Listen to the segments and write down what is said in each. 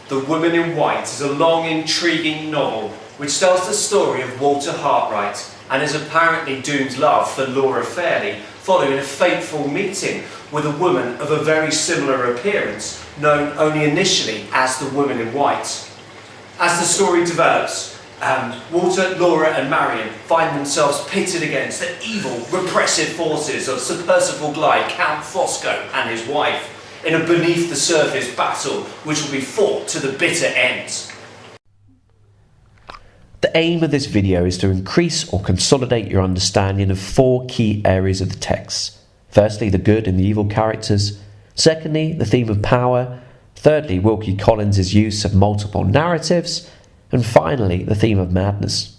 The Woman in White is a long, intriguing novel which tells the story of Walter Hartwright and his apparently doomed love for Laura Fairley following a fateful meeting with a woman of a very similar appearance, known only initially as the Woman in White. As the story develops, Walter, Laura and Marion find themselves pitted against the evil, repressive forces of Sir Percival Glide, Count Fosco and his wife, in a beneath-the-surface battle which will be fought to the bitter end. The aim of this video is to increase or consolidate your understanding of 4 key areas of the text. Firstly, the good and the evil characters. Secondly, the theme of power. Thirdly, Wilkie Collins' use of multiple narratives. And finally, the theme of madness.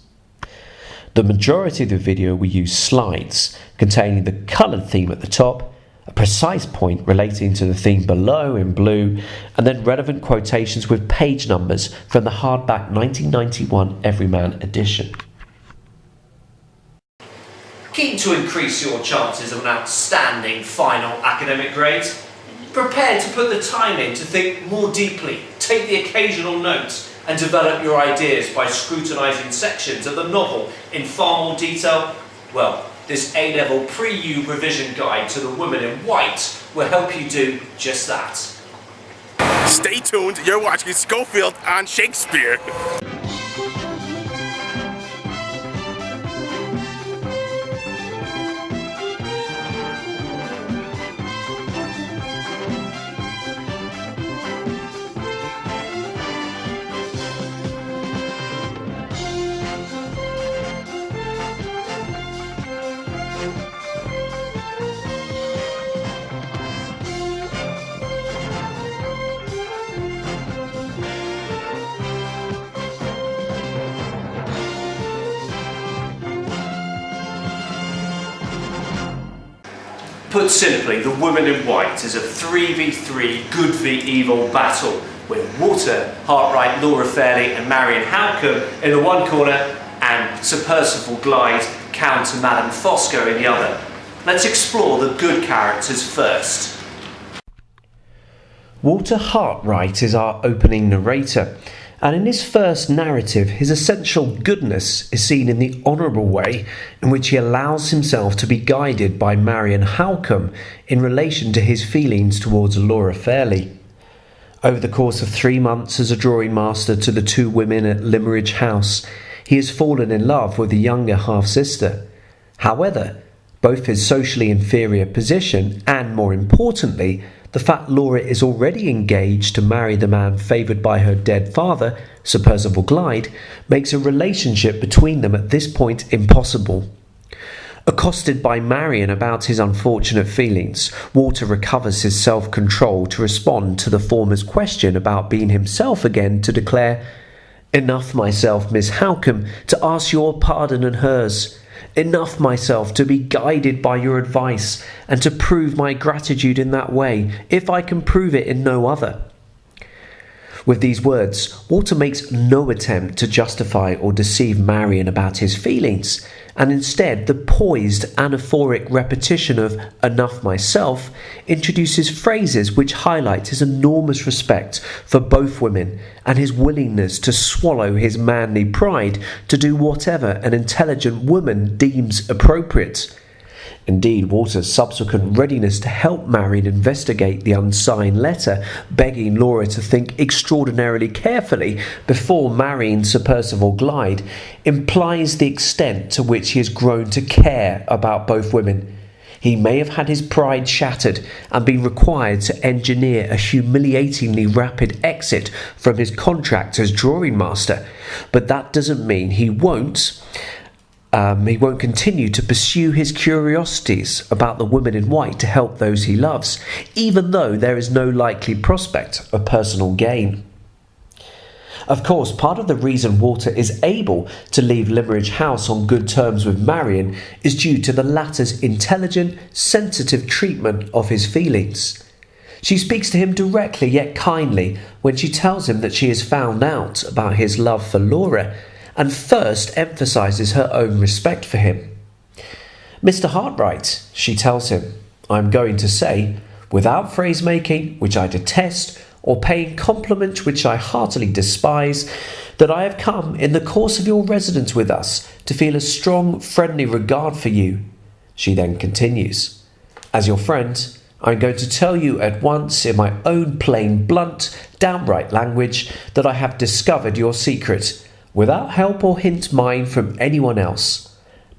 The majority of the video will use slides containing the coloured theme at the top, a precise point relating to the theme below in blue, and then relevant quotations with page numbers from the hardback 1991 Everyman edition. Keen to increase your chances of an outstanding final academic grade? Prepared to put the time in to think more deeply, take the occasional notes, and develop your ideas by scrutinising sections of the novel in far more detail? Well, this A-level pre-U revision guide to The Woman in White will help you do just that. Stay tuned, you're watching Schofield and Shakespeare. Put simply, The Woman in White is a 3v3 good v evil battle with Walter Hartwright, Laura Fairley and Marion Halcombe in the one corner and Sir Percival Glide, Count and Madame Fosco in the other. Let's explore the good characters first. Walter Hartwright is our opening narrator, and in his first narrative his essential goodness is seen in the honourable way in which he allows himself to be guided by Marion Halcombe in relation to his feelings towards Laura Fairley. Over the course of 3 months as a drawing master to the 2 women at Limmeridge House, he has fallen in love with the younger half-sister. However, both his socially inferior position and, more importantly, the fact Laura is already engaged to marry the man favoured by her dead father, Sir Percival Glide, makes a relationship between them at this point impossible. Accosted by Marion about his unfortunate feelings, Walter recovers his self-control to respond to the former's question about being himself again to declare, "Enough myself, Miss Halcombe, to ask your pardon and hers. Enough myself to be guided by your advice and to prove my gratitude in that way, if I can prove it in no other." With these words, Walter makes no attempt to justify or deceive Marion about his feelings, and instead the poised anaphoric repetition of "enough myself" introduces phrases which highlight his enormous respect for both women and his willingness to swallow his manly pride to do whatever an intelligent woman deems appropriate. Indeed, Walter's subsequent readiness to help Marion investigate the unsigned letter, begging Laura to think extraordinarily carefully before marrying Sir Percival Glide, implies the extent to which he has grown to care about both women. He may have had his pride shattered and been required to engineer a humiliatingly rapid exit from his contract as drawing master, but that doesn't mean he won't continue to pursue his curiosities about the Woman in White to help those he loves, even though there is no likely prospect of personal gain. Of course, part of the reason Walter is able to leave Limmeridge House on good terms with Marion is due to the latter's intelligent, sensitive treatment of his feelings. She speaks to him directly yet kindly when she tells him that she has found out about his love for Laura, and first emphasises her own respect for him. "Mr. Hartwright," she tells him, "I'm going to say, without phrase-making, which I detest, or paying compliment which I heartily despise, that I have come in the course of your residence with us to feel a strong friendly regard for you." She then continues, "As your friend, I'm going to tell you at once in my own plain, blunt, downright language that I have discovered your secret, without help or hint mine from anyone else.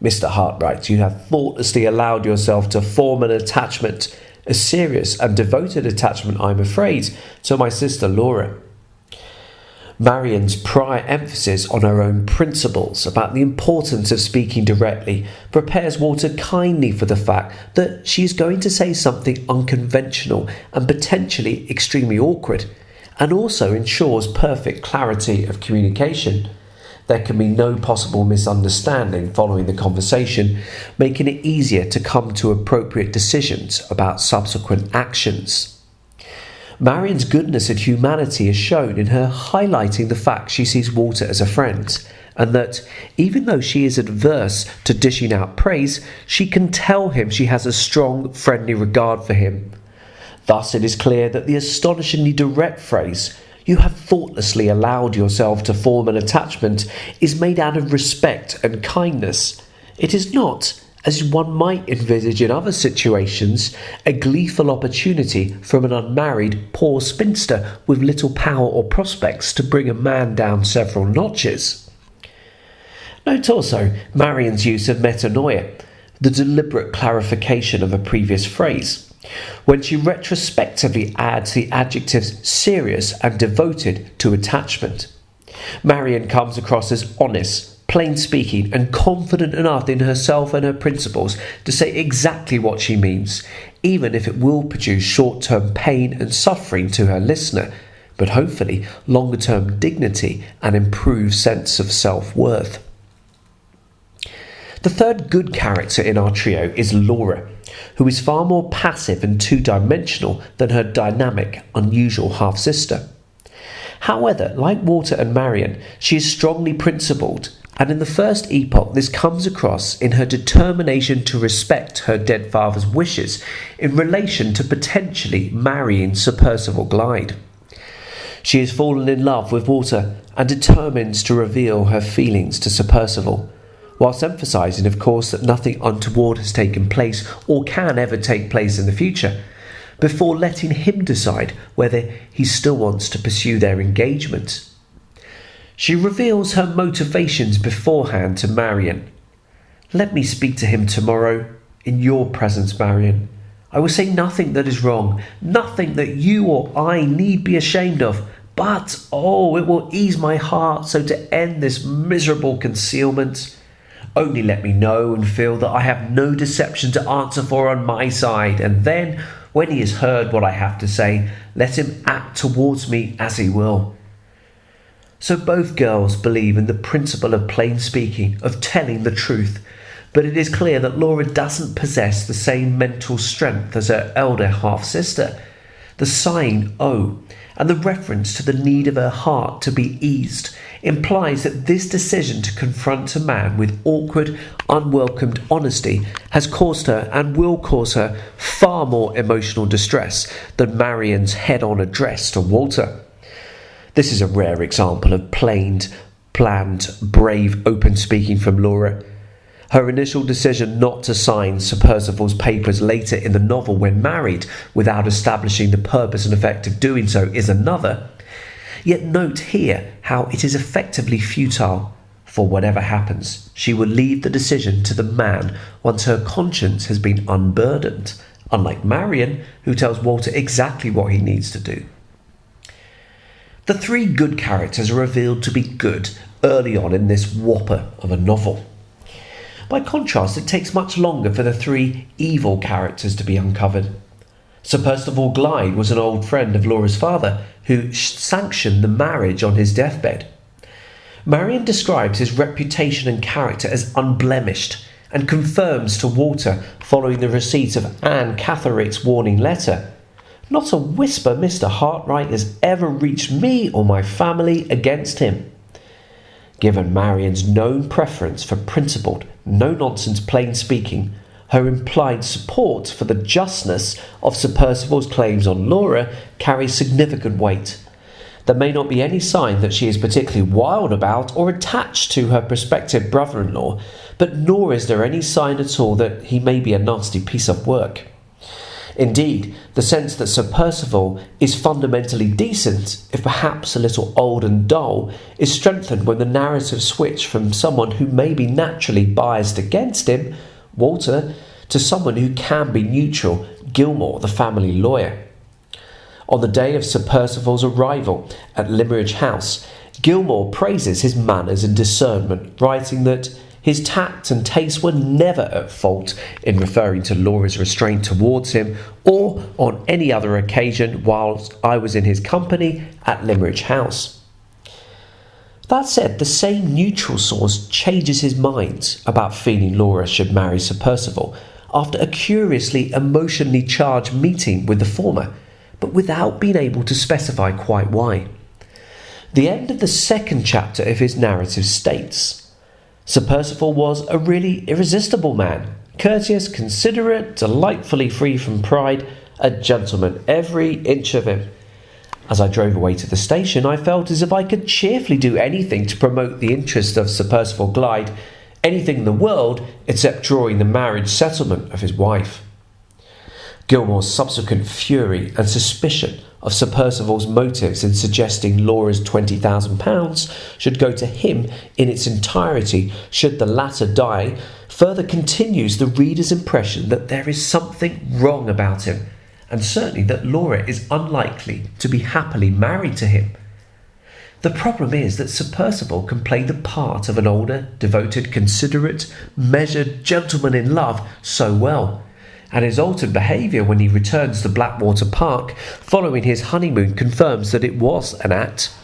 Mr. Hartright, you have thoughtlessly allowed yourself to form an attachment, a serious and devoted attachment, I'm afraid, to my sister Laura." Marion's prior emphasis on her own principles about the importance of speaking directly prepares Walter kindly for the fact that she is going to say something unconventional and potentially extremely awkward, and also ensures perfect clarity of communication. There can be no possible misunderstanding following the conversation, making it easier to come to appropriate decisions about subsequent actions. Marion's goodness and humanity is shown in her highlighting the fact she sees Walter as a friend, and that, even though she is adverse to dishing out praise, she can tell him she has a strong, friendly regard for him. Thus it is clear that the astonishingly direct phrase, "You have thoughtlessly allowed yourself to form an attachment," is made out of respect and kindness. It is not, as one might envisage in other situations, a gleeful opportunity from an unmarried, poor spinster with little power or prospects to bring a man down several notches. Note also Marion's use of metanoia, the deliberate clarification of a previous phrase, when she retrospectively adds the adjectives serious and devoted to attachment. Marion comes across as honest, plain-speaking and confident enough in herself and her principles to say exactly what she means, even if it will produce short-term pain and suffering to her listener, but hopefully longer-term dignity and improved sense of self-worth. The third good character in our trio is Laura, who is far more passive and two-dimensional than her dynamic, unusual half-sister. However, like Walter and Marion, she is strongly principled, and in the first epoch this comes across in her determination to respect her dead father's wishes in relation to potentially marrying Sir Percival Glide. She has fallen in love with Walter and determines to reveal her feelings to Sir Percival, whilst emphasising, of course, that nothing untoward has taken place or can ever take place in the future, before letting him decide whether he still wants to pursue their engagement. She reveals her motivations beforehand to Marion. "Let me speak to him tomorrow, in your presence, Marion. I will say nothing that is wrong, nothing that you or I need be ashamed of, but, it will ease my heart so to end this miserable concealment. Only let me know and feel that I have no deception to answer for on my side, and then, when he has heard what I have to say, let him act towards me as he will." So both girls believe in the principle of plain speaking, of telling the truth, but it is clear that Laura doesn't possess the same mental strength as her elder half-sister. The sighing "oh" and the reference to the need of her heart to be eased implies that this decision to confront a man with awkward, unwelcomed honesty has caused her and will cause her far more emotional distress than Marion's head-on address to Walter. This is a rare example of planned, brave, open speaking from Laura. Her initial decision not to sign Sir Percival's papers later in the novel when married, without establishing the purpose and effect of doing so, is another. Yet note here how it is effectively futile. For whatever happens, she will leave the decision to the man once her conscience has been unburdened, unlike Marion, who tells Walter exactly what he needs to do. The three good characters are revealed to be good early on in this whopper of a novel. By contrast, it takes much longer for the three evil characters to be uncovered. Sir Percival Glide was an old friend of Laura's father, who sanctioned the marriage on his deathbed. Marion describes his reputation and character as unblemished, and confirms to Walter, following the receipt of Anne Catherrick's warning letter, "Not a whisper Mr. Hartright has ever reached me or my family against him." Given Marion's known preference for principled, no-nonsense plain speaking, her implied support for the justness of Sir Percival's claims on Laura carries significant weight. There may not be any sign that she is particularly wild about or attached to her prospective brother-in-law, but nor is there any sign at all that he may be a nasty piece of work. Indeed, the sense that Sir Percival is fundamentally decent, if perhaps a little old and dull, is strengthened when the narrative switch from someone who may be naturally biased against him, Walter, to someone who can be neutral, Gilmore, the family lawyer. On the day of Sir Percival's arrival at Limmeridge House, Gilmore praises his manners and discernment, writing that his tact and taste were never at fault in referring to Laura's restraint towards him or on any other occasion whilst I was in his company at Limmeridge House. That said, the same neutral source changes his mind about feeling Laura should marry Sir Percival after a curiously emotionally charged meeting with the former, but without being able to specify quite why. The end of the second chapter of his narrative states, Sir Percival was a really irresistible man, courteous, considerate, delightfully free from pride, a gentleman, every inch of him. As I drove away to the station, I felt as if I could cheerfully do anything to promote the interest of Sir Percival Glide, anything in the world except drawing the marriage settlement of his wife. Gilmore's subsequent fury and suspicion of Sir Percival's motives in suggesting Laura's £20,000 should go to him in its entirety should the latter die further continues the reader's impression that there is something wrong about him, and certainly that Laura is unlikely to be happily married to him. The problem is that Sir Percival can play the part of an older, devoted, considerate, measured gentleman in love so well, and his altered behaviour when he returns to Blackwater Park following his honeymoon confirms that it was an act,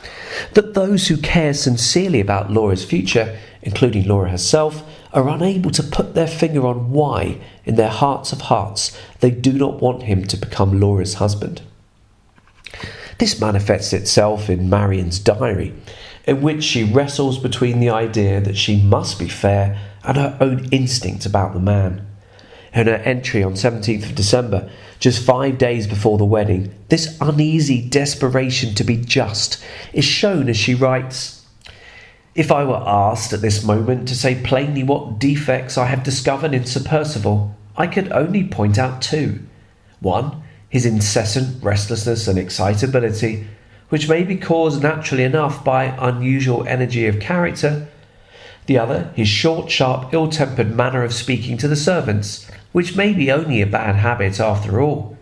that those who care sincerely about Laura's future, including Laura herself, are unable to put their finger on why, in their hearts of hearts, they do not want him to become Laura's husband. This manifests itself in Marion's diary, in which she wrestles between the idea that she must be fair and her own instinct about the man. In her entry on 17th of December, just 5 days before the wedding, this uneasy desperation to be just is shown as she writes, "If I were asked at this moment to say plainly what defects I have discovered in Sir Percival, I could only point out two. One, his incessant restlessness and excitability, which may be caused naturally enough by unusual energy of character. The other, his short, sharp, ill-tempered manner of speaking to the servants, which may be only a bad habit after all.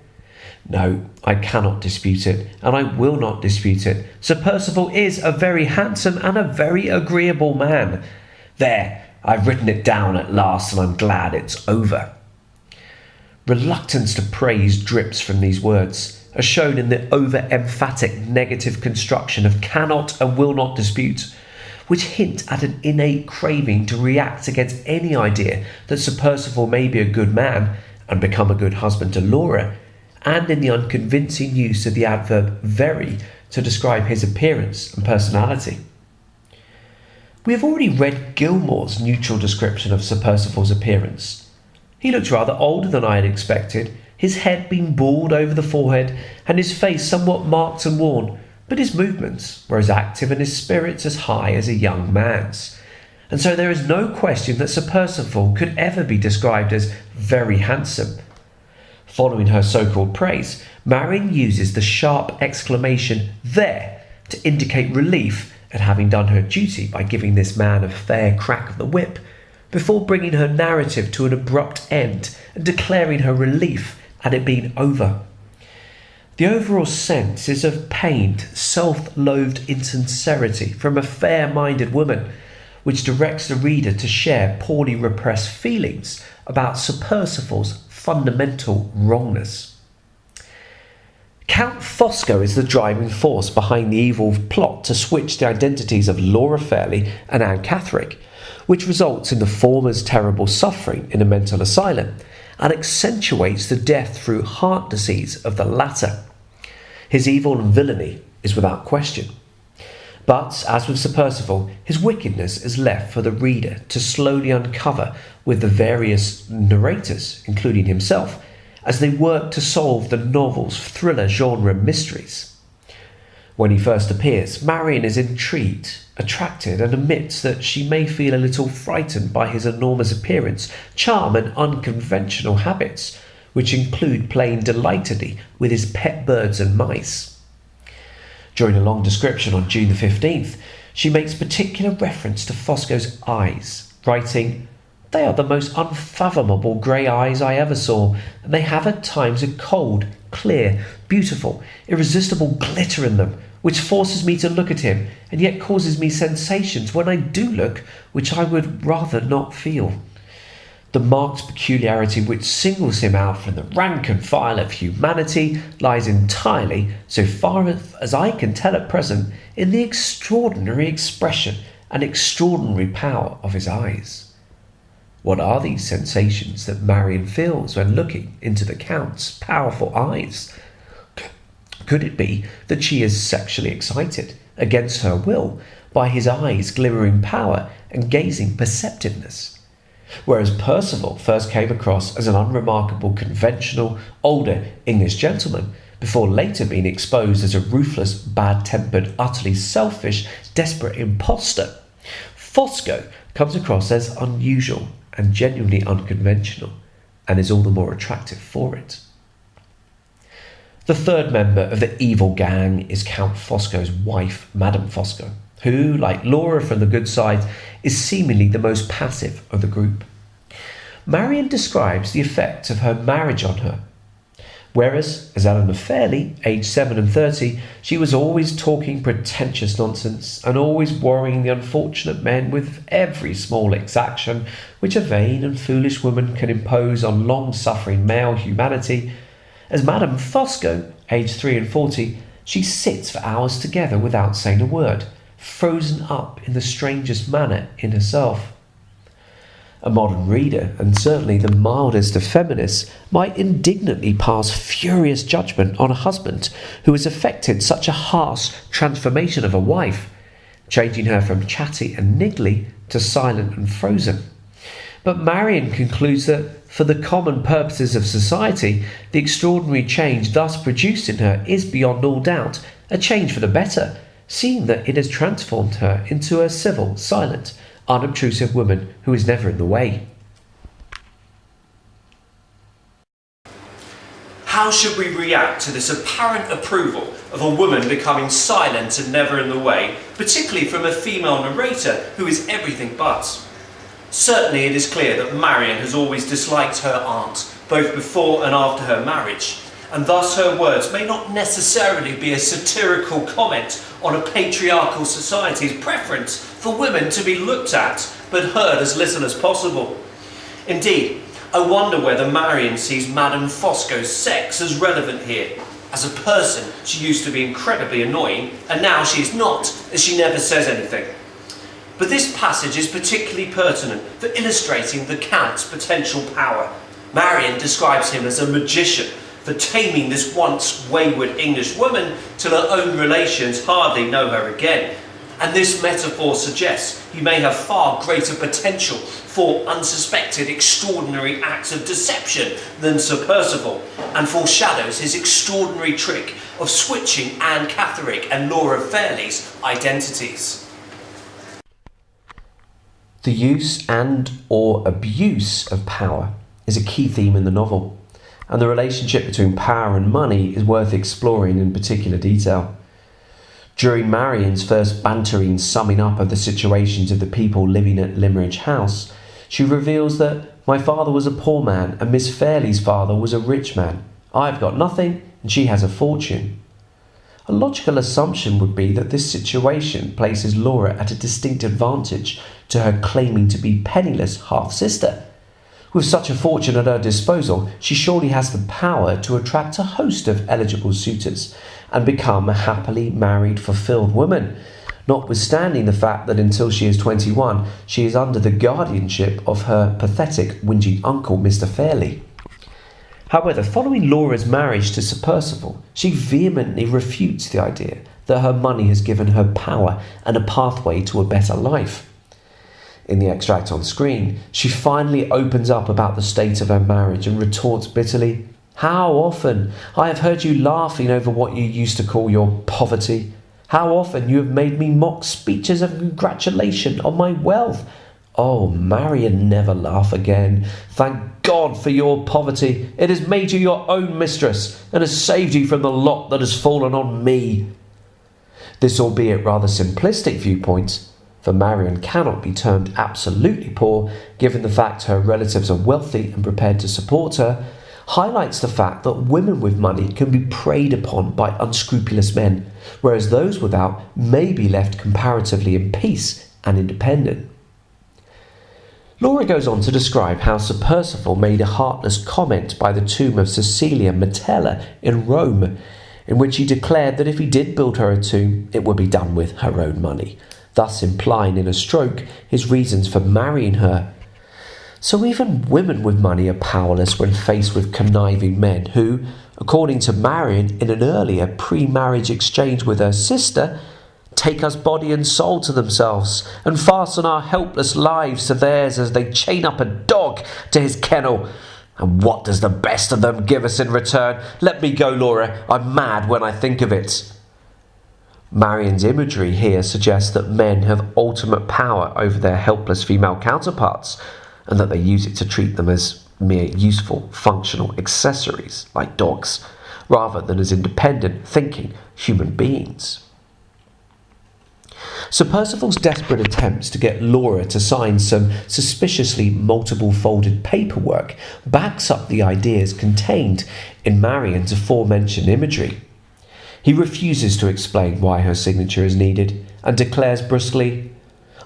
No, I cannot dispute it, and I will not dispute it. Sir Percival is a very handsome and a very agreeable man. There, I've written it down at last, and I'm glad it's over." Reluctance to praise drips from these words, as shown in the over-emphatic negative construction of cannot and will not dispute, which hint at an innate craving to react against any idea that Sir Percival may be a good man and become a good husband to Laura, and in the unconvincing use of the adverb very to describe his appearance and personality. We have already read Gilmore's neutral description of Sir Percival's appearance. He looked rather older than I had expected, his head being bald over the forehead and his face somewhat marked and worn, but his movements were as active and his spirits as high as a young man's. And so there is no question that Sir Percival could ever be described as very handsome. Following her so-called praise, Marion uses the sharp exclamation "there" to indicate relief at having done her duty by giving this man a fair crack of the whip, before bringing her narrative to an abrupt end and declaring her relief at it being over. The overall sense is of pained, self-loathed insincerity from a fair-minded woman, which directs the reader to share poorly repressed feelings about Sir Percival's fundamental wrongness. Count Fosco is the driving force behind the evil plot to switch the identities of Laura Fairley and Anne Catherick, which results in the former's terrible suffering in a mental asylum and accentuates the death through heart disease of the latter. His evil and villainy is without question. But, as with Sir Percival, his wickedness is left for the reader to slowly uncover with the various narrators, including himself, as they work to solve the novel's thriller genre mysteries. When he first appears, Marion is intrigued, attracted, and admits that she may feel a little frightened by his enormous appearance, charm, and unconventional habits, which include playing delightedly with his pet birds and mice. During a long description on June the 15th, she makes particular reference to Fosco's eyes, writing, "They are the most unfathomable grey eyes I ever saw, and they have at times a cold, clear, beautiful, irresistible glitter in them, which forces me to look at him, and yet causes me sensations when I do look, which I would rather not feel. The marked peculiarity which singles him out from the rank and file of humanity lies entirely, so far as I can tell at present, in the extraordinary expression and extraordinary power of his eyes." What are these sensations that Marion feels when looking into the Count's powerful eyes? Could it be that she is sexually excited, against her will, by his eyes' glimmering power and gazing perceptiveness? Whereas Percival first came across as an unremarkable, conventional, older English gentleman, before later being exposed as a ruthless, bad-tempered, utterly selfish, desperate impostor, Fosco comes across as unusual and genuinely unconventional, and is all the more attractive for it. The third member of the evil gang is Count Fosco's wife, Madame Fosco, who, like Laura from the good side, is seemingly the most passive of the group. Marion describes the effect of her marriage on her. Whereas, as Eleanor Fairley, aged 7 and 30, she was always talking pretentious nonsense and always worrying the unfortunate men with every small exaction which a vain and foolish woman can impose on long-suffering male humanity, as Madame Fosco, aged 3 and 40, she sits for hours together without saying a word, frozen up in the strangest manner in herself. A modern reader, and certainly the mildest of feminists, might indignantly pass furious judgment on a husband who has effected such a harsh transformation of a wife, changing her from chatty and niggly to silent and frozen. But Marion concludes that, for the common purposes of society, the extraordinary change thus produced in her is beyond all doubt a change for the better, seeing that it has transformed her into a civil, silent, unobtrusive woman who is never in the way. How should we react to this apparent approval of a woman becoming silent and never in the way, particularly from a female narrator who is everything but? Certainly it is clear that Marion has always disliked her aunt, both before and after her marriage, and thus her words may not necessarily be a satirical comment on a patriarchal society's preference for women to be looked at, but heard as little as possible. Indeed, I wonder whether Marion sees Madame Fosco's sex as relevant here. As a person, she used to be incredibly annoying, and now she is not, as she never says anything. But this passage is particularly pertinent for illustrating the Count's potential power. Marion describes him as a magician, for taming this once wayward English woman till her own relations hardly know her again. And this metaphor suggests he may have far greater potential for unsuspected extraordinary acts of deception than Sir Percival, and foreshadows his extraordinary trick of switching Anne Catherick and Laura Fairley's identities. The use and or abuse of power is a key theme in the novel, and the relationship between power and money is worth exploring in particular detail. During Marion's first bantering summing up of the situations of the people living at Limmeridge House, she reveals that my father was a poor man and Miss Fairley's father was a rich man. I've got nothing and she has a fortune. A logical assumption would be that this situation places Laura at a distinct advantage to her claiming to be penniless half-sister. With such a fortune at her disposal, she surely has the power to attract a host of eligible suitors and become a happily married, fulfilled woman, notwithstanding the fact that until she is 21, she is under the guardianship of her pathetic, whinging uncle, Mr. Fairley. However, following Laura's marriage to Sir Percival, she vehemently refutes the idea that her money has given her power and a pathway to a better life. In the extract on screen, she finally opens up about the state of her marriage and retorts bitterly, "How often I have heard you laughing over what you used to call your poverty. How often you have made me mock speeches of congratulation on my wealth. Oh, Marion, never laugh again. Thank God for your poverty. It has made you your own mistress and has saved you from the lot that has fallen on me." This albeit rather simplistic viewpoint, for Marion cannot be termed absolutely poor given the fact her relatives are wealthy and prepared to support her, highlights the fact that women with money can be preyed upon by unscrupulous men, whereas those without may be left comparatively in peace and independent. Laura goes on to describe how Sir Percival made a heartless comment by the tomb of Cecilia Metella in Rome, in which he declared that if he did build her a tomb, it would be done with her own money, thus implying in a stroke his reasons for marrying her. So even women with money are powerless when faced with conniving men who, according to Marion in an earlier pre-marriage exchange with her sister, take us body and soul to themselves and fasten our helpless lives to theirs as they chain up a dog to his kennel. And what does the best of them give us in return? Let me go, Laura. I'm mad when I think of it. Marion's imagery here suggests that men have ultimate power over their helpless female counterparts, and that they use it to treat them as mere useful, functional accessories like dogs, rather than as independent, thinking human beings. Sir Percival's desperate attempts to get Laura to sign some suspiciously multiple-folded paperwork backs up the ideas contained in Marion's aforementioned imagery. He refuses to explain why her signature is needed and declares brusquely,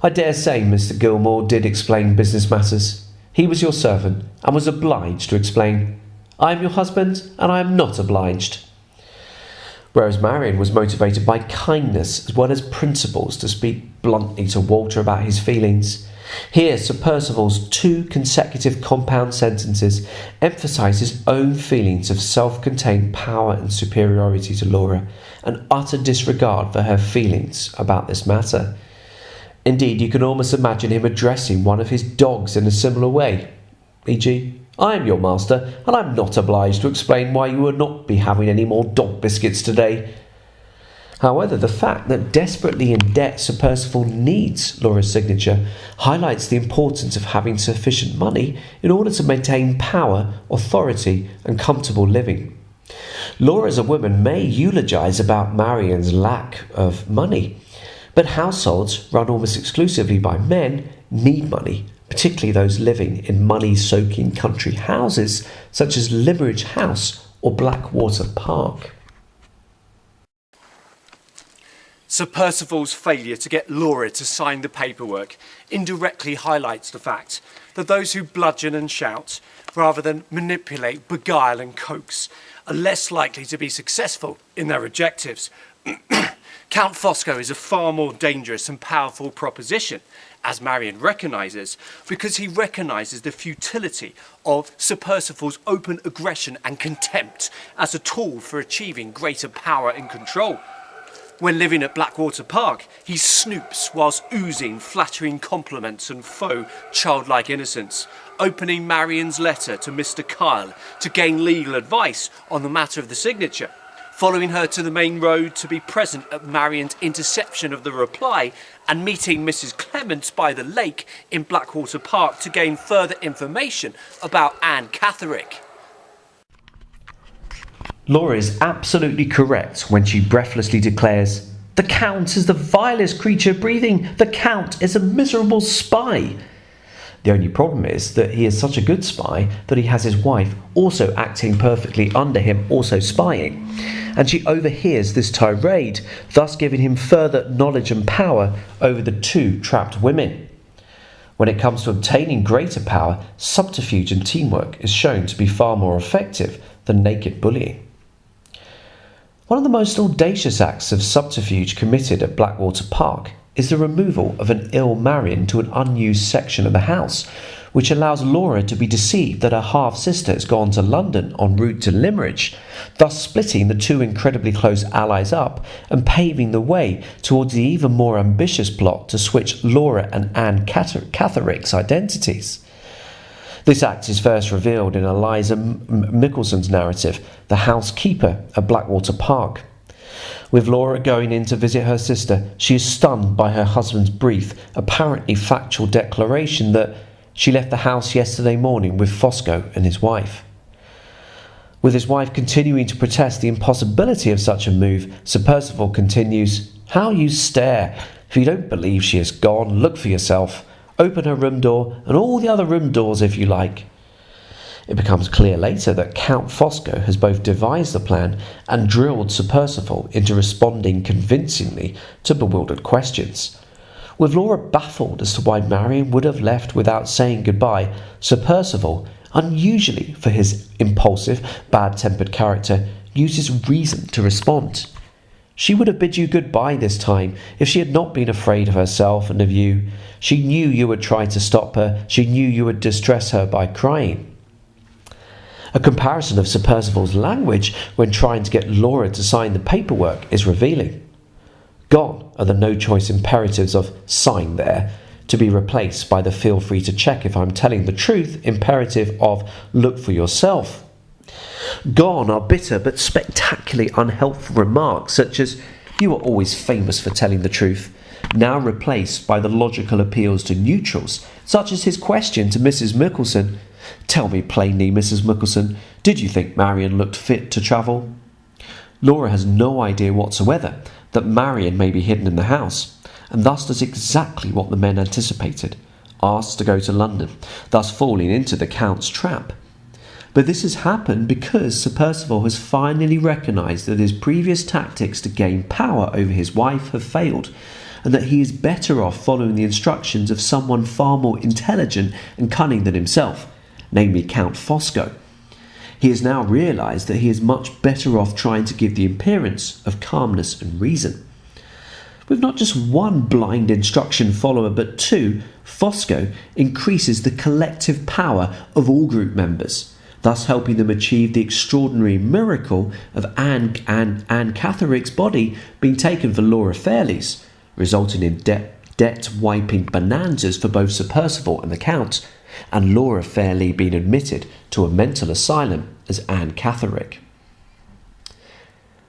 "I dare say Mr. Gilmore did explain business matters. He was your servant and was obliged to explain. I am your husband and I am not obliged." Whereas Marion was motivated by kindness as well as principles to speak bluntly to Walter about his feelings. Here, Sir Percival's 2 consecutive compound sentences emphasise his own feelings of self-contained power and superiority to Laura, and utter disregard for her feelings about this matter. Indeed, you can almost imagine him addressing one of his dogs in a similar way, e.g., "I am your master, and I am not obliged to explain why you will not be having any more dog biscuits today." However, the fact that desperately in debt Sir Percival needs Laura's signature highlights the importance of having sufficient money in order to maintain power, authority, and comfortable living. Laura as a woman may eulogise about Marion's lack of money, but households run almost exclusively by men need money, particularly those living in money-soaking country houses such as Limeridge House or Blackwater Park. Sir Percival's failure to get Laura to sign the paperwork indirectly highlights the fact that those who bludgeon and shout, rather than manipulate, beguile and coax, are less likely to be successful in their objectives. Count Fosco is a far more dangerous and powerful proposition, as Marion recognises, because he recognises the futility of Sir Percival's open aggression and contempt as a tool for achieving greater power and control. When living at Blackwater Park, he snoops whilst oozing flattering compliments and faux childlike innocence, opening Marion's letter to Mr. Kyle to gain legal advice on the matter of the signature, following her to the main road to be present at Marion's interception of the reply, and meeting Mrs. Clements by the lake in Blackwater Park to gain further information about Anne Catherick. Laura is absolutely correct when she breathlessly declares, "The Count is the vilest creature breathing. The Count is a miserable spy." The only problem is that he is such a good spy that he has his wife also acting perfectly under him, also spying, and she overhears this tirade, thus giving him further knowledge and power over the 2 trapped women. When it comes to obtaining greater power, subterfuge and teamwork is shown to be far more effective than naked bullying. One of the most audacious acts of subterfuge committed at Blackwater Park is the removal of an ill Marion to an unused section of the house, which allows Laura to be deceived that her half-sister has gone to London en route to Limerick, thus splitting the two incredibly close allies up and paving the way towards the even more ambitious plot to switch Laura and Anne Catheric's identities. This act is first revealed in Eliza Mickelson's narrative, The Housekeeper at Blackwater Park. With Laura going in to visit her sister, she is stunned by her husband's brief, apparently factual declaration that she left the house yesterday morning with Fosco and his wife. With his wife continuing to protest the impossibility of such a move, Sir Percival continues, "How you stare! If you don't believe she is gone, look for yourself. Open her room door and all the other room doors if you like." It becomes clear later that Count Fosco has both devised the plan and drilled Sir Percival into responding convincingly to bewildered questions. With Laura baffled as to why Marion would have left without saying goodbye, Sir Percival, unusually for his impulsive, bad-tempered character, uses reason to respond. "She would have bid you goodbye this time if she had not been afraid of herself and of you. She knew you would try to stop her. She knew you would distress her by crying." A comparison of Sir Percival's language when trying to get Laura to sign the paperwork is revealing. Gone are the no-choice imperatives of "sign there," to be replaced by the "feel free to check if I'm telling the truth" imperative of "look for yourself." Gone are bitter but spectacularly unhelpful remarks such as "you are always famous for telling the truth," now replaced by the logical appeals to neutrals, such as his question to Mrs. Mickelson, "Tell me plainly, Mrs. Mickelson, did you think Marion looked fit to travel?" Laura has no idea whatsoever that Marion may be hidden in the house, and thus does exactly what the men anticipated, asked to go to London, thus falling into the Count's trap. But this has happened because Sir Percival has finally recognised that his previous tactics to gain power over his wife have failed, and that he is better off following the instructions of someone far more intelligent and cunning than himself, namely Count Fosco. He has now realised that he is much better off trying to give the appearance of calmness and reason. With not just one blind instruction follower but two, Fosco increases the collective power of all group members, thus helping them achieve the extraordinary miracle of Anne Catheric's body being taken for Laura Fairley's, resulting in debt-wiping bonanzas for both Sir Percival and the Count, and Laura Fairley being admitted to a mental asylum as Anne Catherick.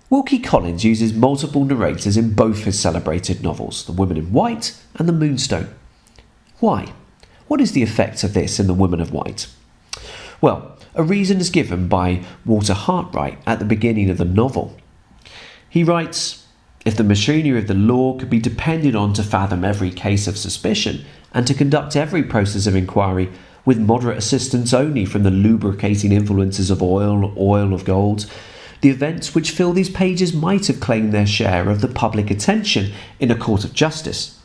Wilkie Collins uses multiple narrators in both his celebrated novels, The Woman in White and The Moonstone. Why? What is the effect of this in The Woman of White? Well, a reason is given by Walter Hartwright at the beginning of the novel. He writes, "If the machinery of the law could be depended on to fathom every case of suspicion, and to conduct every process of inquiry with moderate assistance only from the lubricating influences of oil of gold, the events which fill these pages might have claimed their share of the public attention in a court of justice.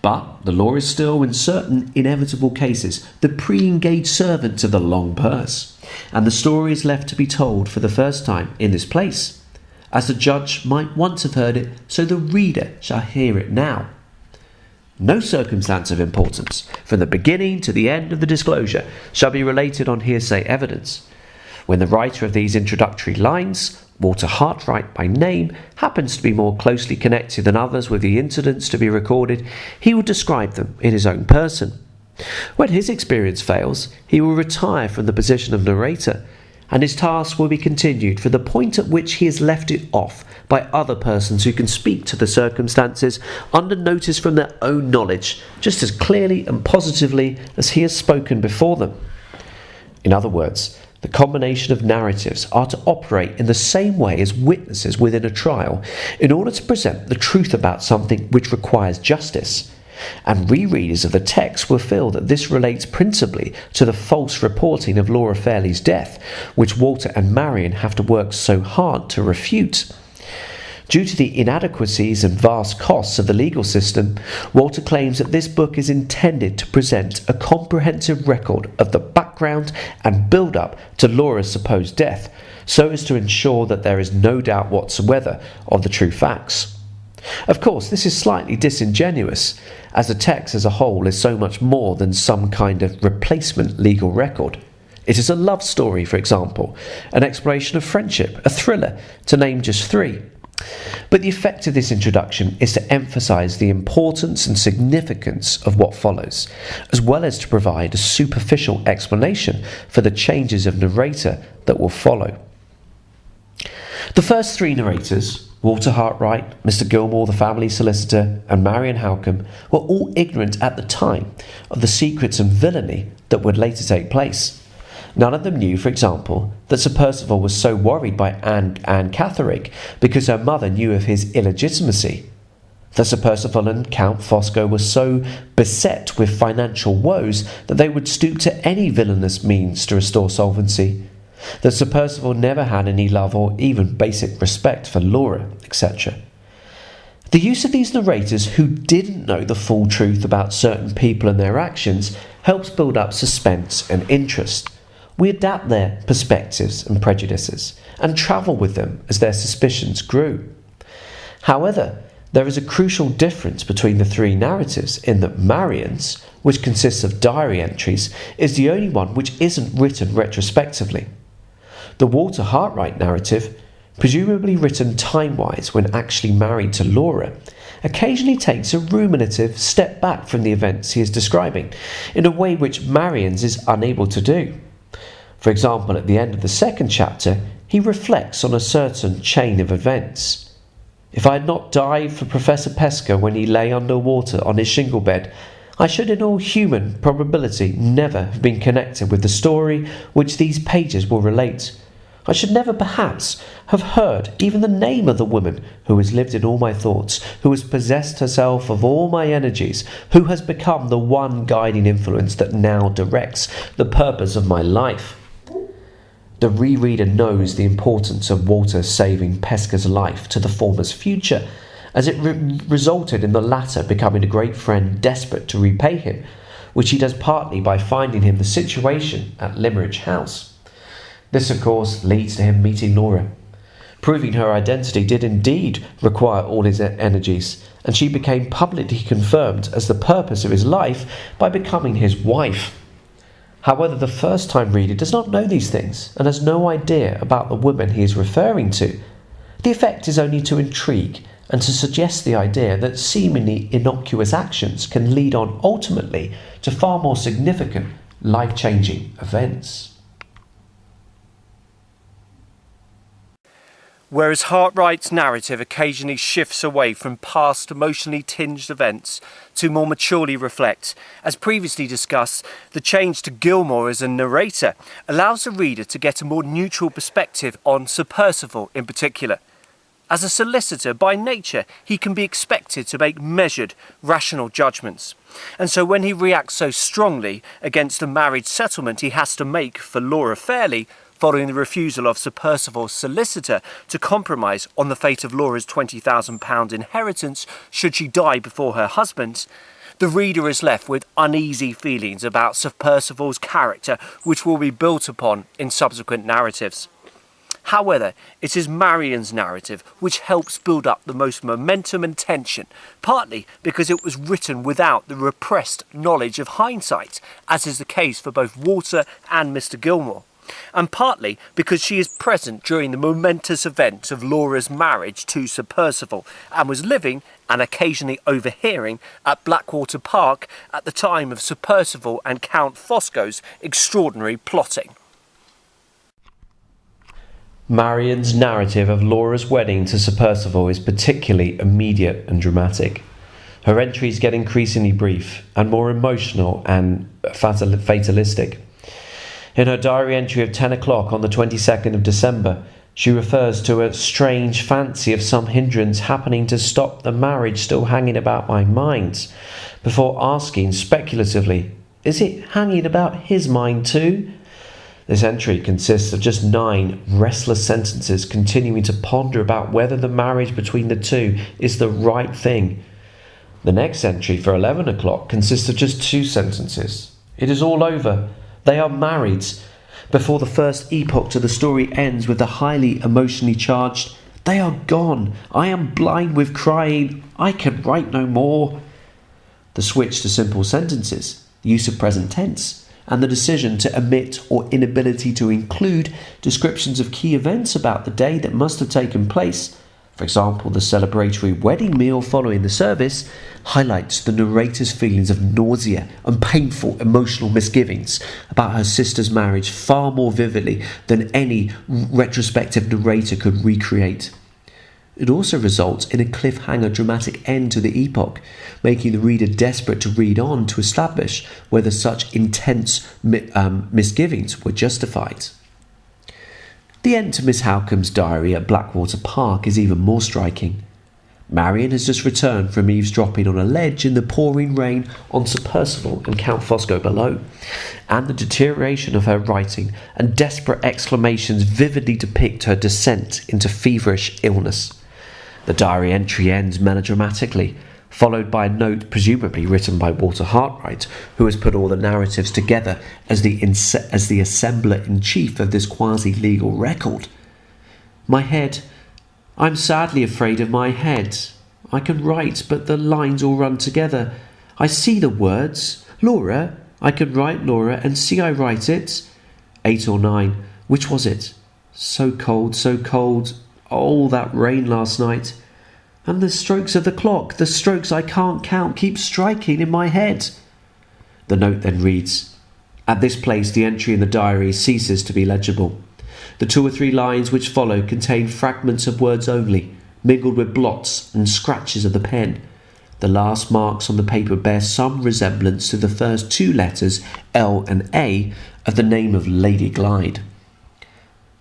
But the law is still, in certain inevitable cases, the pre-engaged servant to the long purse, and the story is left to be told for the first time in this place. As the judge might once have heard it, so the reader shall hear it now. No circumstance of importance, from the beginning to the end of the disclosure, shall be related on hearsay evidence. When the writer of these introductory lines, Walter Hartwright by name, happens to be more closely connected than others with the incidents to be recorded, he will describe them in his own person. When his experience fails, he will retire from the position of narrator, and his task will be continued from the point at which he has left it off by other persons who can speak to the circumstances under notice from their own knowledge just as clearly and positively as he has spoken before them. In other words, the combination of narratives are to operate in the same way as witnesses within a trial in order to present the truth about something which requires justice. And rereaders of the text will feel that this relates principally to the false reporting of Laura Fairley's death, which Walter and Marion have to work so hard to refute. Due to the inadequacies and vast costs of the legal system, Walter claims that this book is intended to present a comprehensive record of the background and build-up to Laura's supposed death, so as to ensure that there is no doubt whatsoever of the true facts. Of course, this is slightly disingenuous, as the text as a whole is so much more than some kind of replacement legal record. It is a love story, for example, an exploration of friendship, a thriller, to name just three. But the effect of this introduction is to emphasise the importance and significance of what follows, as well as to provide a superficial explanation for the changes of narrator that will follow. The first three narrators, Walter Hartwright, Mr. Gilmore, the family solicitor, and Marion Halcombe, were all ignorant at the time of the secrets and villainy that would later take place. None of them knew, for example, that Sir Percival was so worried by Anne Catterick because her mother knew of his illegitimacy, that Sir Percival and Count Fosco were so beset with financial woes that they would stoop to any villainous means to restore solvency, that Sir Percival never had any love or even basic respect for Laura, etc. The use of these narrators who didn't know the full truth about certain people and their actions helps build up suspense and interest. We adapt their perspectives and prejudices and travel with them as their suspicions grew. However, there is a crucial difference between the three narratives in that Marion's, which consists of diary entries, is the only one which isn't written retrospectively. The Walter Hartwright narrative, presumably written time-wise when actually married to Laura, occasionally takes a ruminative step back from the events he is describing in a way which Marion's is unable to do. For example, at the end of the second chapter, he reflects on a certain chain of events. If I had not dived for Professor Pesca when he lay under water on his shingle bed, I should in all human probability never have been connected with the story which these pages will relate. I should never perhaps have heard even the name of the woman who has lived in all my thoughts, who has possessed herself of all my energies, who has become the one guiding influence that now directs the purpose of my life. The rereader knows the importance of Walter saving Pesca's life to the former's future, as it resulted in the latter becoming a great friend desperate to repay him, which he does partly by finding him the situation at Limmeridge House. This, of course, leads to him meeting Laura. Proving her identity did indeed require all his energies, and she became publicly confirmed as the purpose of his life by becoming his wife. However, the first-time reader does not know these things and has no idea about the woman he is referring to. The effect is only to intrigue and to suggest the idea that seemingly innocuous actions can lead on ultimately to far more significant, life-changing events. Whereas Hartwright's narrative occasionally shifts away from past emotionally tinged events to more maturely reflect, as previously discussed, the change to Gilmore as a narrator allows the reader to get a more neutral perspective on Sir Percival in particular. As a solicitor, by nature, he can be expected to make measured, rational judgments. And so when he reacts so strongly against the marriage settlement he has to make for Laura Fairley, following the refusal of Sir Percival's solicitor to compromise on the fate of Laura's £20,000 inheritance should she die before her husband, the reader is left with uneasy feelings about Sir Percival's character, which will be built upon in subsequent narratives. However, it is Marion's narrative which helps build up the most momentum and tension, partly because it was written without the repressed knowledge of hindsight, as is the case for both Walter and Mr. Gilmore, and partly because she is present during the momentous event of Laura's marriage to Sir Percival and was living, and occasionally overhearing, at Blackwater Park at the time of Sir Percival and Count Fosco's extraordinary plotting. Marion's narrative of Laura's wedding to Sir Percival is particularly immediate and dramatic. Her entries get increasingly brief and more emotional and fatalistic. In her diary entry of 10 o'clock on the 22nd of December, she refers to a strange fancy of some hindrance happening to stop the marriage still hanging about my mind, before asking speculatively, is it hanging about his mind too? This entry consists of just 9 restless sentences continuing to ponder about whether the marriage between the two is the right thing. The next entry for 11 o'clock consists of just 2 sentences. It is all over. They are married. Before the first epoch to the story ends with the highly emotionally charged, They are gone. I am blind with crying. I can write no more. The switch to simple sentences, the use of present tense, and the decision to omit or inability to include descriptions of key events about the day that must have taken place, for example, the celebratory wedding meal following the service, highlights the narrator's feelings of nausea and painful emotional misgivings about her sister's marriage far more vividly than any retrospective narrator could recreate. It also results in a cliffhanger dramatic end to the epoch, making the reader desperate to read on to establish whether such intense misgivings were justified. The end to Miss Halcombe's diary at Blackwater Park is even more striking. Marion has just returned from eavesdropping on a ledge in the pouring rain on Sir Percival and Count Fosco below, and the deterioration of her writing and desperate exclamations vividly depict her descent into feverish illness. The diary entry ends melodramatically, followed by a note presumably written by Walter Hartwright, who has put all the narratives together as the assembler-in-chief of this quasi-legal record. My head. I'm sadly afraid of my head. I can write, but the lines all run together. I see the words. Laura. I can write Laura, and see I write it. 8 or 9. Which was it? So cold, so cold. Oh, that rain last night. And the strokes of the clock, the strokes I can't count, keep striking in my head. The note then reads, at this place the entry in the diary ceases to be legible. The 2 or 3 lines which follow contain fragments of words only, mingled with blots and scratches of the pen. The last marks on the paper bear some resemblance to the first 2 letters, L and A, of the name of Lady Glide.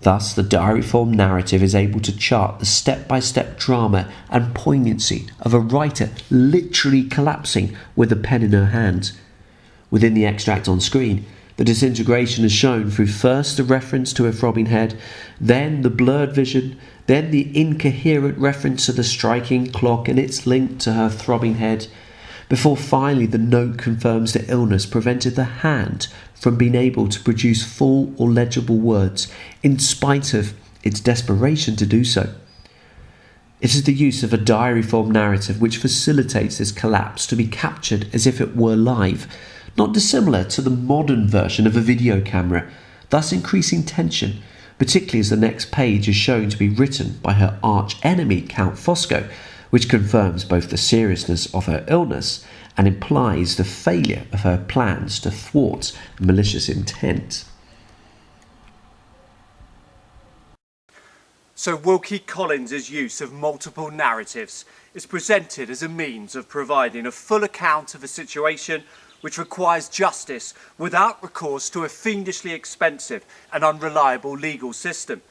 Thus, the diary-form narrative is able to chart the step-by-step drama and poignancy of a writer literally collapsing with a pen in her hand. Within the extract on screen, the disintegration is shown through first the reference to a throbbing head, then the blurred vision, then the incoherent reference to the striking clock and its link to her throbbing head, before finally the note confirms the illness prevented the hand from being able to produce full or legible words, in spite of its desperation to do so. It is the use of a diary-form narrative which facilitates this collapse to be captured as if it were live, not dissimilar to the modern version of a video camera, thus increasing tension, particularly as the next page is shown to be written by her arch-enemy Count Fosco, which confirms both the seriousness of her illness and implies the failure of her plans to thwart malicious intent. So Wilkie Collins' use of multiple narratives is presented as a means of providing a full account of a situation which requires justice without recourse to a fiendishly expensive and unreliable legal system.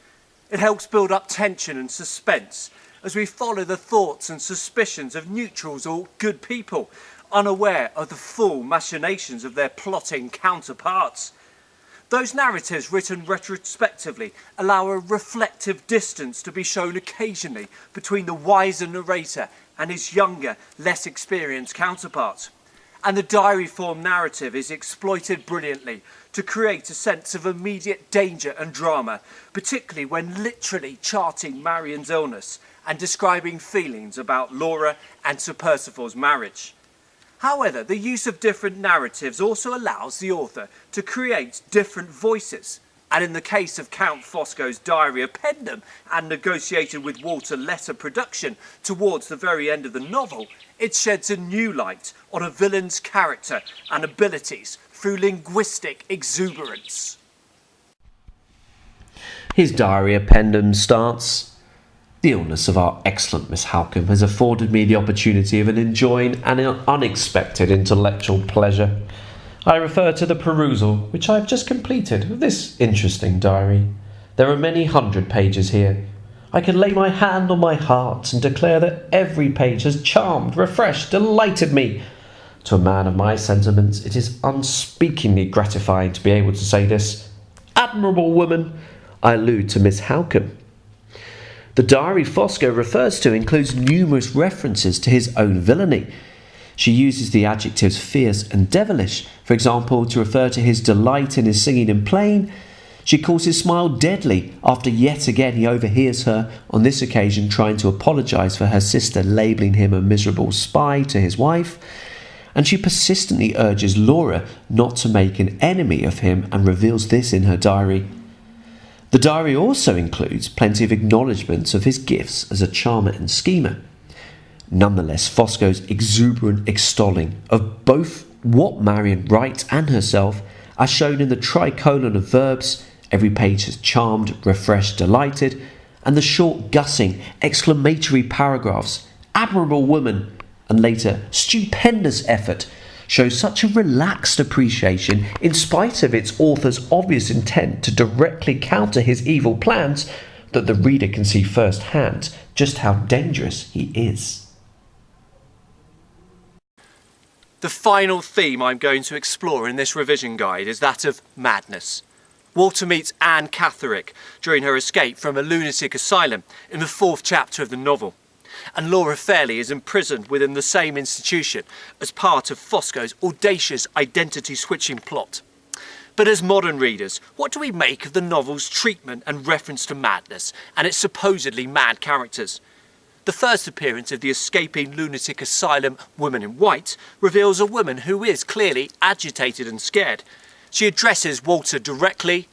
It helps build up tension and suspense as we follow the thoughts and suspicions of neutrals or good people, unaware of the full machinations of their plotting counterparts. Those narratives written retrospectively allow a reflective distance to be shown occasionally between the wiser narrator and his younger, less experienced counterpart. And the diary-form narrative is exploited brilliantly to create a sense of immediate danger and drama, particularly when literally charting Marion's illness and describing feelings about Laura and Sir Percival's marriage. However, the use of different narratives also allows the author to create different voices. And in the case of Count Fosco's diary appendum and negotiated with Walter letter production towards the very end of the novel, it sheds a new light on a villain's character and abilities through linguistic exuberance. His diary appendum starts, the illness of our excellent Miss Halcombe has afforded me the opportunity of enjoying an unexpected intellectual pleasure. I refer to the perusal, which I have just completed, of this interesting diary. There are many 100 pages here. I can lay my hand on my heart and declare that every page has charmed, refreshed, delighted me. To a man of my sentiments, it is unspeakingly gratifying to be able to say this. Admirable woman! I allude to Miss Halcombe. The diary Fosco refers to includes numerous references to his own villainy. She uses the adjectives fierce and devilish, for example, to refer to his delight in his singing and playing. She calls his smile deadly after yet again he overhears her, on this occasion trying to apologise for her sister labelling him a miserable spy to his wife, and she persistently urges Laura not to make an enemy of him and reveals this in her diary. The diary also includes plenty of acknowledgements of his gifts as a charmer and schemer. Nonetheless, Fosco's exuberant extolling of both what Marion writes and herself, as shown in the tricolon of verbs, every page has charmed, refreshed, delighted, and the short gussing, exclamatory paragraphs, admirable woman, and later stupendous effort, shows such a relaxed appreciation in spite of its author's obvious intent to directly counter his evil plans that the reader can see firsthand just how dangerous he is. The final theme I'm going to explore in this revision guide is that of madness. Walter meets Anne Catherick during her escape from a lunatic asylum in the 4th chapter of the novel, and Laura Fairley is imprisoned within the same institution as part of Fosco's audacious identity-switching plot. But as modern readers, what do we make of the novel's treatment and reference to madness and its supposedly mad characters? The first appearance of the escaping lunatic asylum woman in white reveals a woman who is clearly agitated and scared. She addresses Walter directly.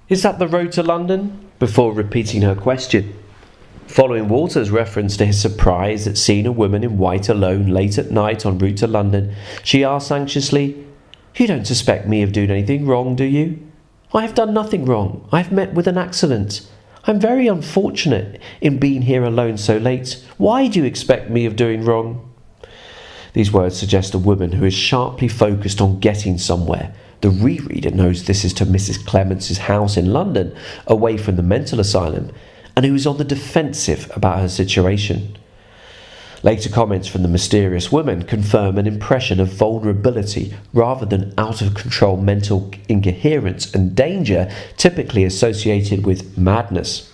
Is that the road to London? Before repeating her question. Following Walter's reference to his surprise at seeing a woman in white alone late at night en route to London, she asks anxiously, "You don't suspect me of doing anything wrong, do you?" "I have done nothing wrong. I have met with an accident. I'm very unfortunate in being here alone so late. Why do you expect me of doing wrong?" These words suggest a woman who is sharply focused on getting somewhere. The rereader knows this is to Mrs. Clements's house in London, away from the mental asylum, and who is on the defensive about her situation. Later comments from the mysterious woman confirm an impression of vulnerability rather than out-of-control mental incoherence and danger typically associated with madness.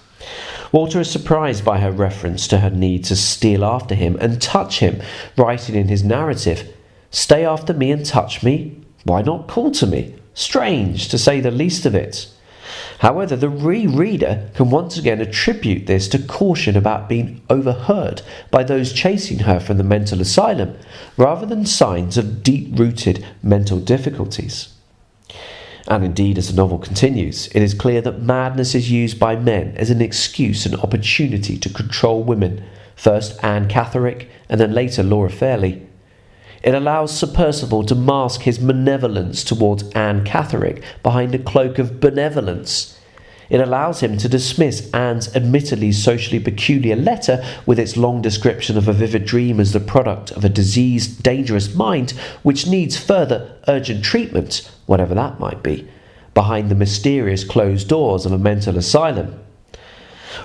Walter is surprised by her reference to her need to steal after him and touch him, writing in his narrative, "Stay after me and touch me? Why not call to me? Strange, to say the least of it." However, the rereader can once again attribute this to caution about being overheard by those chasing her from the mental asylum, rather than signs of deep-rooted mental difficulties. And indeed, as the novel continues, it is clear that madness is used by men as an excuse and opportunity to control women, first Anne Catherick and then later Laura Fairley. It allows Sir Percival to mask his malevolence towards Anne Catherick behind a cloak of benevolence. It allows him to dismiss Anne's admittedly socially peculiar letter with its long description of a vivid dream as the product of a diseased, dangerous mind which needs further urgent treatment, whatever that might be, behind the mysterious closed doors of a mental asylum.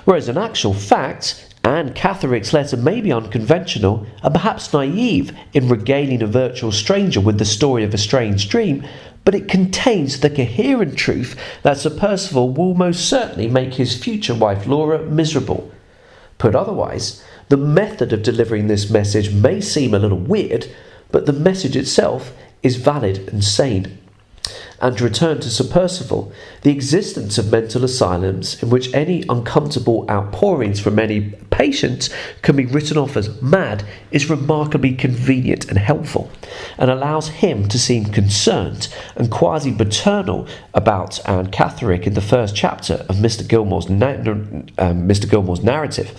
Whereas in actual fact, Anne Catherick's letter may be unconventional and perhaps naive in regaling a virtual stranger with the story of a strange dream, but it contains the coherent truth that Sir Percival will most certainly make his future wife Laura miserable. Put otherwise, the method of delivering this message may seem a little weird, but the message itself is valid and sane. And to return to Sir Percival, the existence of mental asylums in which any uncomfortable outpourings from any patient can be written off as mad is remarkably convenient and helpful, and allows him to seem concerned and quasi-paternal about Anne Catherick in the first chapter of Mr. Gilmore's narrative.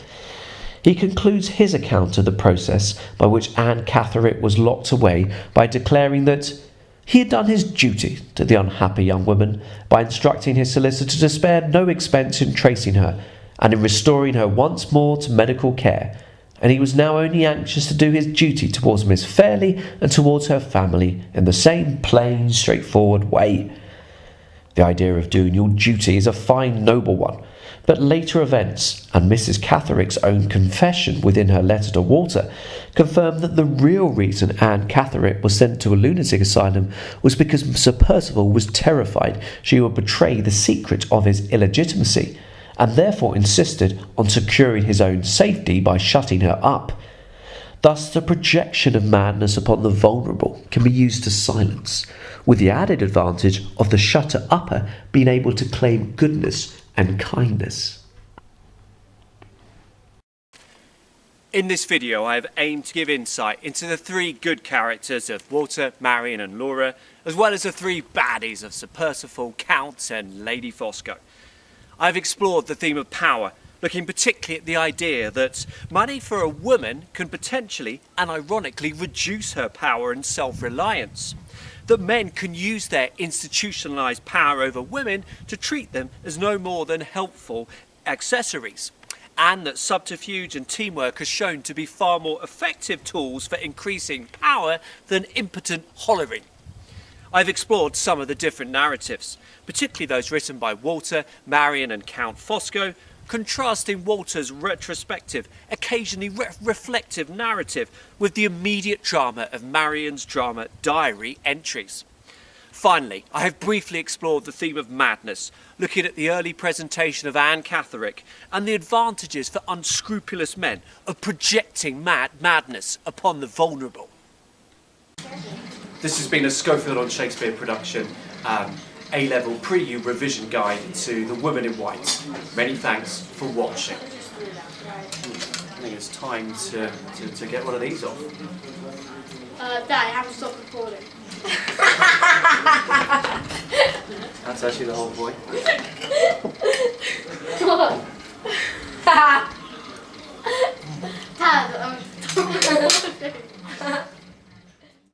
He concludes his account of the process by which Anne Catherick was locked away by declaring that he had done his duty to the unhappy young woman by instructing his solicitor to spare no expense in tracing her and in restoring her once more to medical care, and he was now only anxious to do his duty towards Miss Fairley and towards her family in the same plain, straightforward way. The idea of doing your duty is a fine, noble one, but later events and Mrs. Catherick's own confession within her letter to Walter confirmed that the real reason Anne Catherick was sent to a lunatic asylum was because Sir Percival was terrified she would betray the secret of his illegitimacy, and therefore insisted on securing his own safety by shutting her up. Thus, the projection of madness upon the vulnerable can be used to silence, with the added advantage of the shutter-upper being able to claim goodness and kindness. In this video, I have aimed to give insight into the three good characters of Walter, Marion and Laura, as well as the three baddies of Sir Percival, Count and Lady Fosco. I have explored the theme of power, looking particularly at the idea that money for a woman can potentially and ironically reduce her power and self-reliance. That men can use their institutionalised power over women to treat them as no more than helpful accessories. And that subterfuge and teamwork are shown to be far more effective tools for increasing power than impotent hollering. I've explored some of the different narratives, particularly those written by Walter, Marion and Count Fosco, contrasting Walter's retrospective, occasionally reflective narrative with the immediate drama of Marion's drama diary entries. Finally, I have briefly explored the theme of madness, looking at the early presentation of Anne Catherick and the advantages for unscrupulous men of projecting madness upon the vulnerable. This has been a Schofield on Shakespeare production, A-level pre-U revision guide to The Woman in White. Many thanks for watching. I think it's time to get one of these off. Dad, I have to stop recording. That's actually the whole point. Dad,